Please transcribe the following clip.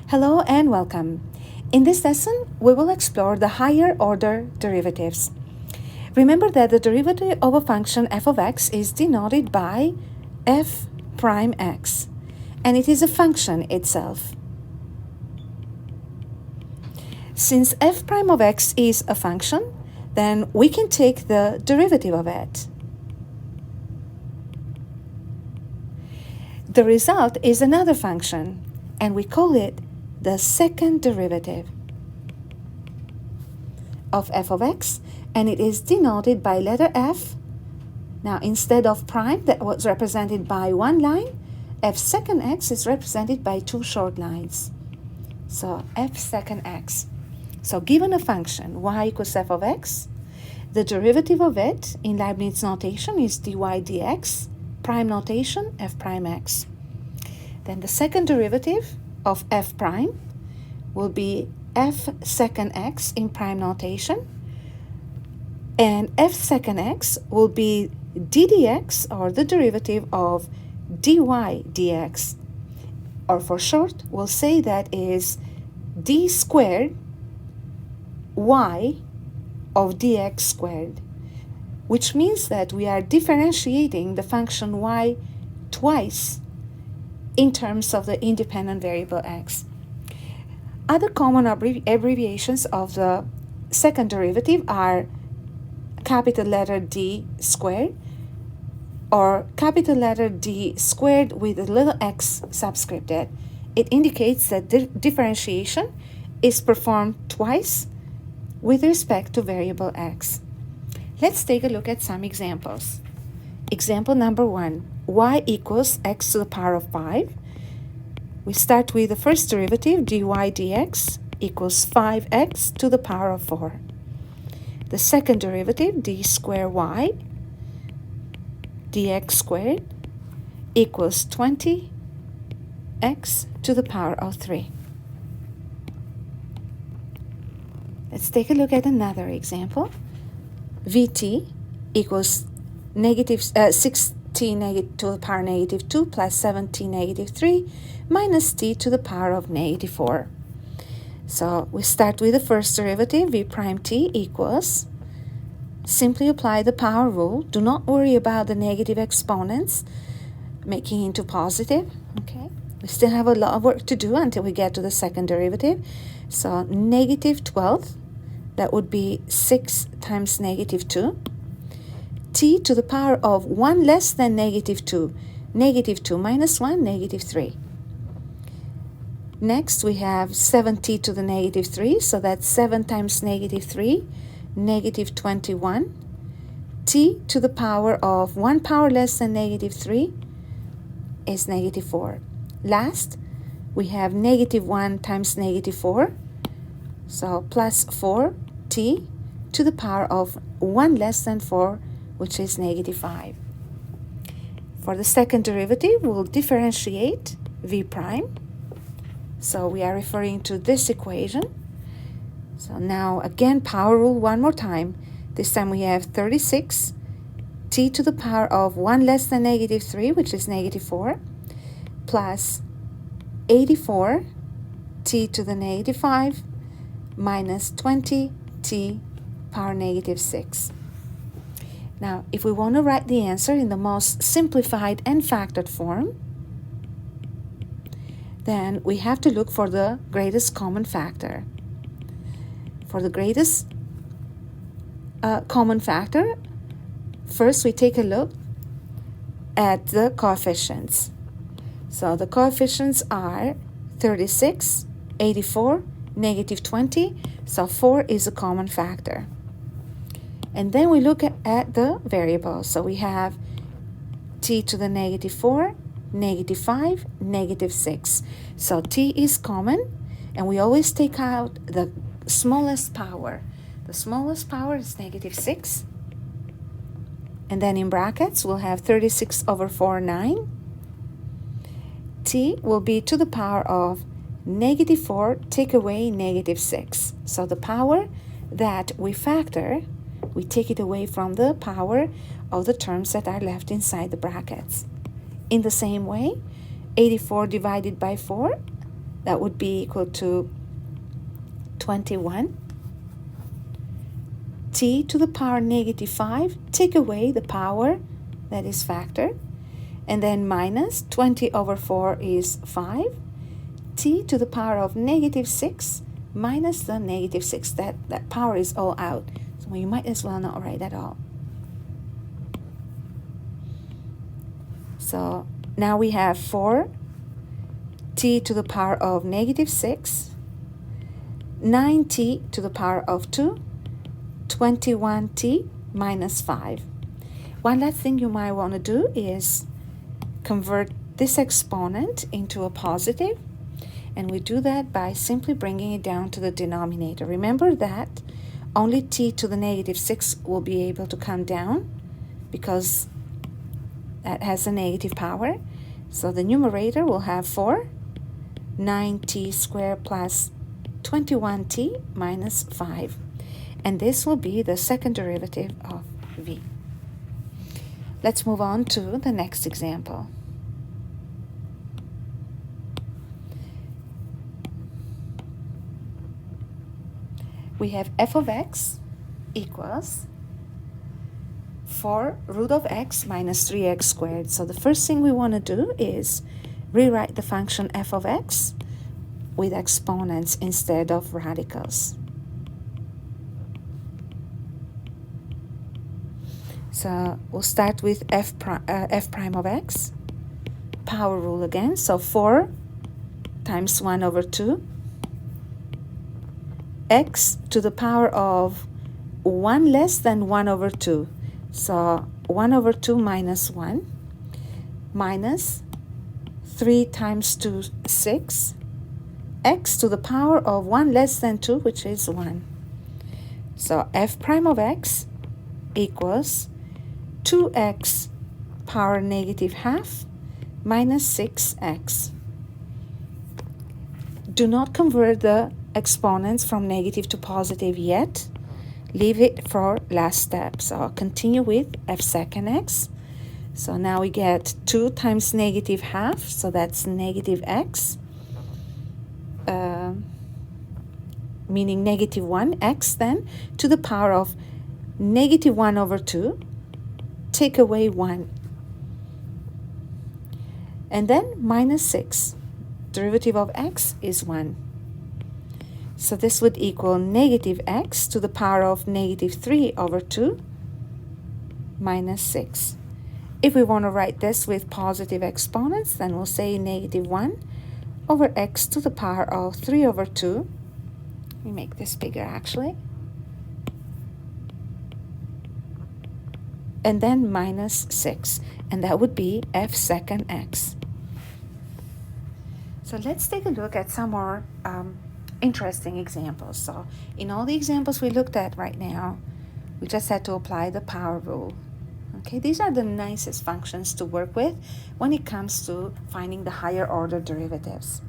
Hello and welcome. In this lesson, we will explore the higher order derivatives. Remember that the derivative of a function f of x is denoted by f prime x, and it is a function itself. Since f prime of x is a function, then we can take the derivative of it. The result is another function, and we call it the second derivative of f of x, and it is denoted by letter f. Now, instead of prime that was represented by one line, f second x is represented by two short lines. So f second x. So given a function y equals f of x, the derivative of it in Leibniz notation is dy dx, prime notation f prime x. Then the second derivative of f prime will be f second x in prime notation, and f second x will be d dx, or the derivative of dy dx, or for short we'll say that is d squared y of dx squared, which means that we are differentiating the function y twice in terms of the independent variable x. Other common abbreviations of the second derivative are capital letter D squared, or capital letter D squared with a little x subscripted. It indicates that the differentiation is performed twice with respect to variable x. Let's take a look at some examples. Example number 1, y equals x to the power of 5. We start with the first derivative, dy dx equals 5x to the power of 4. The second derivative, d squared y dx squared equals 20x to the power of 3. Let's take a look at another example. Vt equals negative 6t to the power negative 2 plus 7t negative 3 minus t to the power of negative 4. So we start with the first derivative, v prime t equals, simply apply the power rule. Do not worry about the negative exponents making into positive. Okay, we still have a lot of work to do until we get to the second derivative. So negative 12, that would be 6 times negative 2. T to the power of 1 less than negative 2. Negative 2 minus 1, negative 3. Next, we have 7t to the negative 3, so that's 7 times negative 3, negative 21. T to the power of 1 power less than negative 3 is negative 4. Last, we have negative 1 times negative 4, so plus 4t to the power of 1 less than 4, which is negative 5. For the second derivative, we'll differentiate v prime. So we are referring to this equation. So now again, power rule one more time. This time we have 36 t to the power of 1 less than negative 3, which is negative 4, plus 84 t to the negative 5 minus 20 t power negative 6. Now, if we want to write the answer in the most simplified and factored form, then we have to look for the greatest common factor. For the greatest common factor, first we take a look at the coefficients. So the coefficients are 36, 84, negative 20, so 4 is a common factor. And then we look at the variables. So we have t to the negative 4, negative 5, negative 6. So t is common, and we always take out the smallest power. The smallest power is negative 6. And then in brackets, we'll have 36 over 4, 9. T will be to the power of negative 4, take away negative 6. So the power that we factor, we take it away from the power of the terms that are left inside the brackets. In the same way, 84 divided by 4, that would be equal to 21. T to the power negative 5, take away the power that is factored, and then minus 20 over 4 is 5. T to the power of negative 6 minus the negative 6. That power is all out, so you might as well not write at all. So now we have 4 t to the power of negative 6, 9t to the power of 2, 21t minus 5. One last thing you might want to do is convert this exponent into a positive, and we do that by simply bringing it down to the denominator. Remember that only t to the negative 6 will be able to come down because that has a negative power. So the numerator will have 4, 9t squared plus 21t minus 5. And this will be the second derivative of v. Let's move on to the next example. We have f of x equals 4 root of x minus 3x squared. So the first thing we want to do is rewrite the function f of x with exponents instead of radicals. So we'll start with f prime of x, power rule again. So 4 times 1 over 2, x to the power of 1 less than 1 over 2. So 1 over 2 minus 1 minus 3 times 2, 6, x to the power of 1 less than 2, which is 1. So f prime of x equals 2x power negative half minus 6x. Do not convert the exponents from negative to positive yet. Leave it for last step. So I'll continue with f second x. So now we get 2 times negative half, so that's negative x, meaning negative 1, x then, to the power of negative 1 over 2, take away 1. And then minus 6. Derivative of x is 1. So this would equal negative x to the power of negative 3 over 2 minus 6. If we want to write this with positive exponents, then we'll say negative 1 over x to the power of 3 over 2. Let me make this bigger actually. And then minus 6. And that would be f second x. So let's take a look at some more interesting examples. So in all the examples we looked at right now, we just had to apply the power rule. Okay, these are the nicest functions to work with when it comes to finding the higher order derivatives.